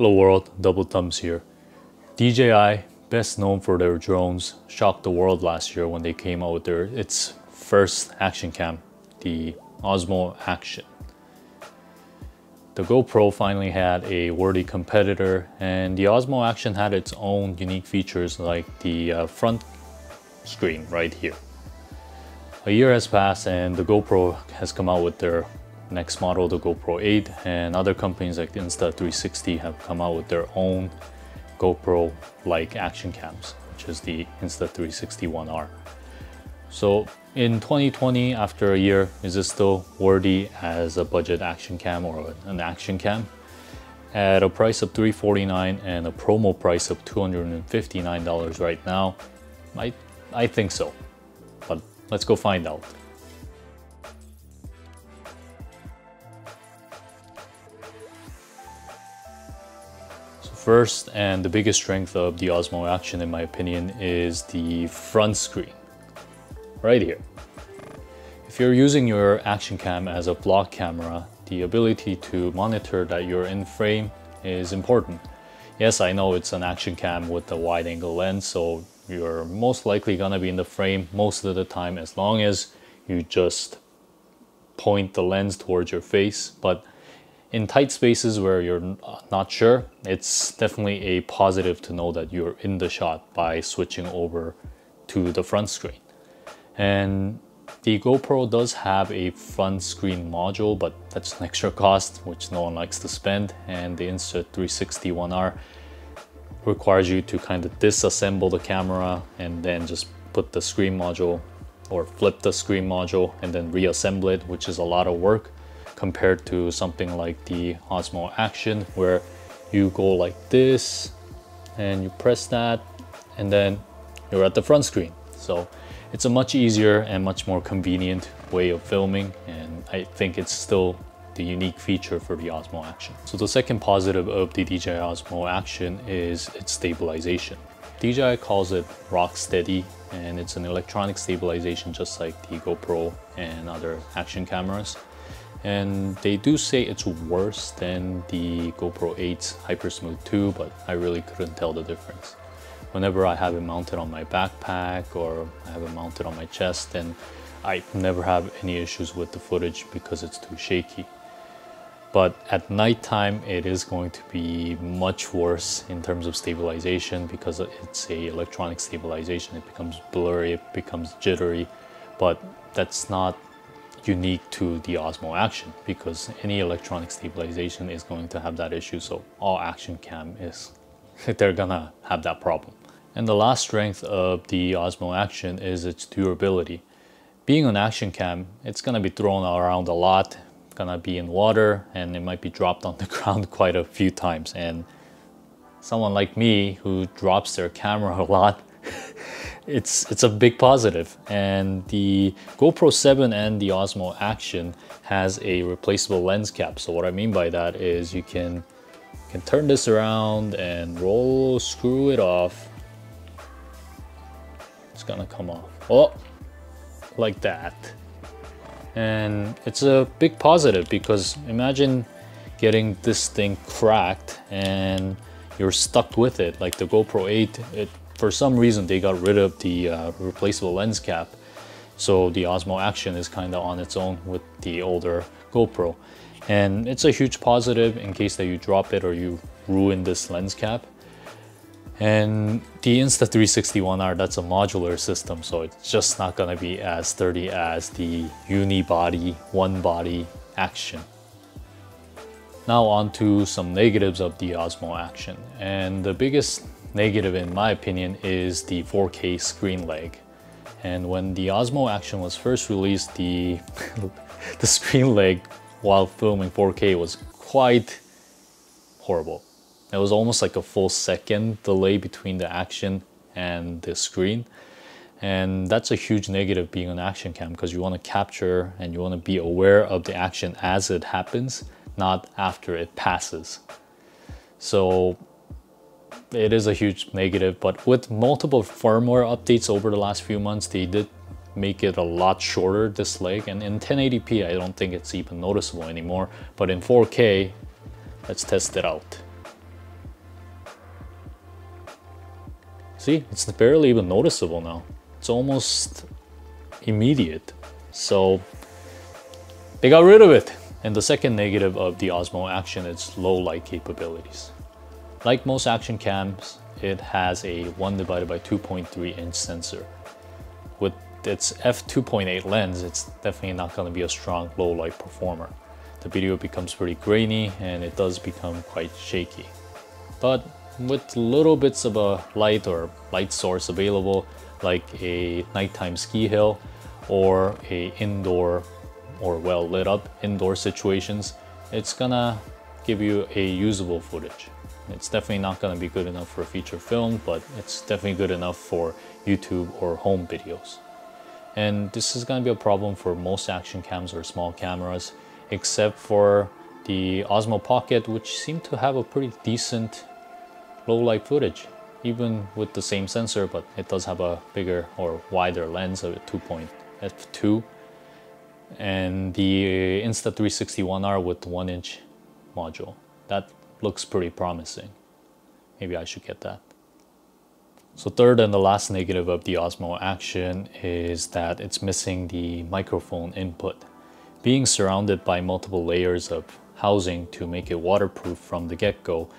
Hello world, double thumbs here. DJI, best known for their drones, shocked the world last year when they came out with its first action cam, the Osmo Action. The GoPro finally had a worthy competitor, and the Osmo Action had its own unique features like the front screen right here. A year has passed and the GoPro has come out with their next model, the GoPro 8, and other companies like Insta360 have come out with their own GoPro-like action cams, which is the Insta360 One R. So in 2020, after a year, is it still worthy as a budget action cam or an action cam? At a price of $349 and a promo price of $259 right now, I think so, but let's go find out. First, and the biggest strength of the Osmo Action in my opinion is the front screen, right here. If you're using your action cam as a vlog camera, the ability to monitor that you're in frame is important. Yes, I know it's an action cam with a wide angle lens, so you're most likely gonna be in the frame most of the time as long as you just point the lens towards your face. But in tight spaces where you're not sure, it's definitely a positive to know that you're in the shot by switching over to the front screen. And the GoPro does have a front screen module, but that's an extra cost, which no one likes to spend. And the Insta360 One R requires you to kind of disassemble the camera and then just put the screen module or flip the screen module and then reassemble it, which is a lot of work, compared to something like the Osmo Action, where you go like this and you press that and then you're at the front screen. So it's a much easier and much more convenient way of filming, and I think it's still the unique feature for the Osmo Action. So the second positive of the DJI Osmo Action is its stabilization. DJI calls it rock steady, and it's an electronic stabilization just like the GoPro and other action cameras. And they do say it's worse than the GoPro 8's Hypersmooth 2, but I really couldn't tell the difference. Whenever I have it mounted on my backpack or I have it mounted on my chest, then I never have any issues with the footage because it's too shaky. But at nighttime, it is going to be much worse in terms of stabilization because it's a electronic stabilization. It becomes blurry, it becomes jittery, but that's not unique to the Osmo Action because any electronic stabilization is going to have that issue. So all action cam is, they're gonna have that problem. And the last strength of the Osmo Action is its durability. Being an action cam, it's gonna be thrown around a lot, gonna be in water, and it might be dropped on the ground quite a few times. And someone like me who drops their camera a lot, it's a big positive. And the GoPro 7 and the Osmo Action has a replaceable lens cap. So what I mean by that is you can turn this around and screw it off. It's gonna come off, oh, like that. And it's a big positive because imagine getting this thing cracked and you're stuck with it. Like the GoPro 8, for some reason they got rid of the replaceable lens cap, so the Osmo Action is kind of on its own with the older GoPro, and it's a huge positive in case that you drop it or you ruin this lens cap. And the Insta360 One R, that's a modular system, so it's just not gonna be as sturdy as the unibody, one body Action. Now on to some negatives of the Osmo Action, and the biggest negative in my opinion is the 4K screen lag. And when the Osmo Action was first released, the screen lag while filming 4K was quite horrible. It was almost like a full second delay between the action and the screen. And that's a huge negative being an action cam, because you want to capture and you want to be aware of the action as it happens, not after it passes. So it is a huge negative, but with multiple firmware updates over the last few months, they did make it a lot shorter, this lag. And in 1080p, I don't think it's even noticeable anymore. But in 4K, let's test it out. See, it's barely even noticeable now. It's almost immediate. So they got rid of it. And the second negative of the Osmo Action is low light capabilities. Like most action cams, it has a 1/2.3 inch sensor. With its f2.8 lens, it's definitely not going to be a strong low light performer. The video becomes pretty grainy and it does become quite shaky. But with little bits of a light or light source available, like a nighttime ski hill or a indoor or well lit up indoor situations, it's gonna give you a usable footage. It's definitely not gonna be good enough for a feature film, but it's definitely good enough for YouTube or home videos. And this is gonna be a problem for most action cams or small cameras, except for the Osmo Pocket, which seemed to have a pretty decent low light footage, even with the same sensor, but it does have a bigger or wider lens of f2, and the Insta360 One R with 1-inch module. That looks pretty promising. Maybe I should get that. So third and the last negative of the Osmo Action is that it's missing the microphone input. Being surrounded by multiple layers of housing to make it waterproof from the get-go,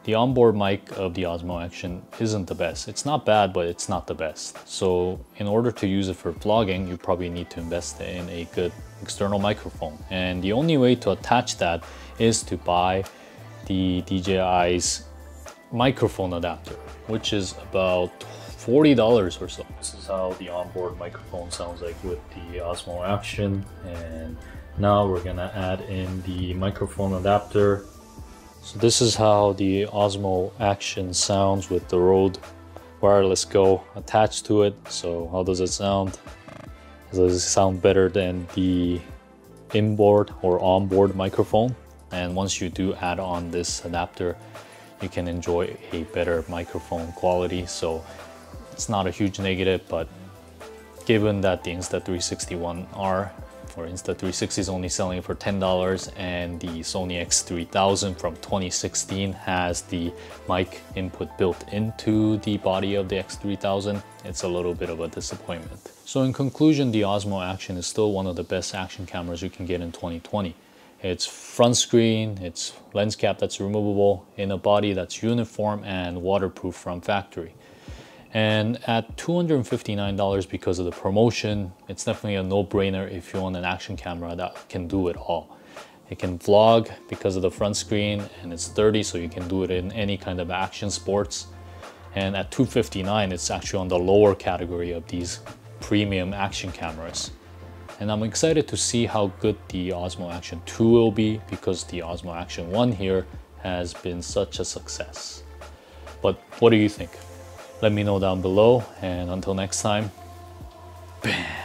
the onboard mic of the Osmo Action isn't the best. It's not bad, but it's not the best. So in order to use it for vlogging, you probably need to invest in a good external microphone. And the only way to attach that is to buy the DJI's microphone adapter, which is about $40 or so. This is how the onboard microphone sounds like with the Osmo Action. And now we're gonna add in the microphone adapter. So this is how the Osmo Action sounds with the Rode Wireless Go attached to it. So how does it sound? Does it sound better than the inboard or onboard microphone? And once you do add on this adapter, you can enjoy a better microphone quality. So it's not a huge negative, but given that the Insta360 One R or Insta360 is only selling it for $10 and the Sony X3000 from 2016 has the mic input built into the body of the X3000, it's a little bit of a disappointment. So in conclusion, the Osmo Action is still one of the best action cameras you can get in 2020. It's front screen, it's lens cap that's removable, in a body that's uniform and waterproof from factory. And at $259 because of the promotion, it's definitely a no-brainer if you want an action camera that can do it all. It can vlog because of the front screen and it's sturdy, so you can do it in any kind of action sports. And at $259, it's actually on the lower category of these premium action cameras. And I'm excited to see how good the Osmo Action 2 will be, because the Osmo Action 1 here has been such a success. But what do you think? Let me know down below, and until next time, bam!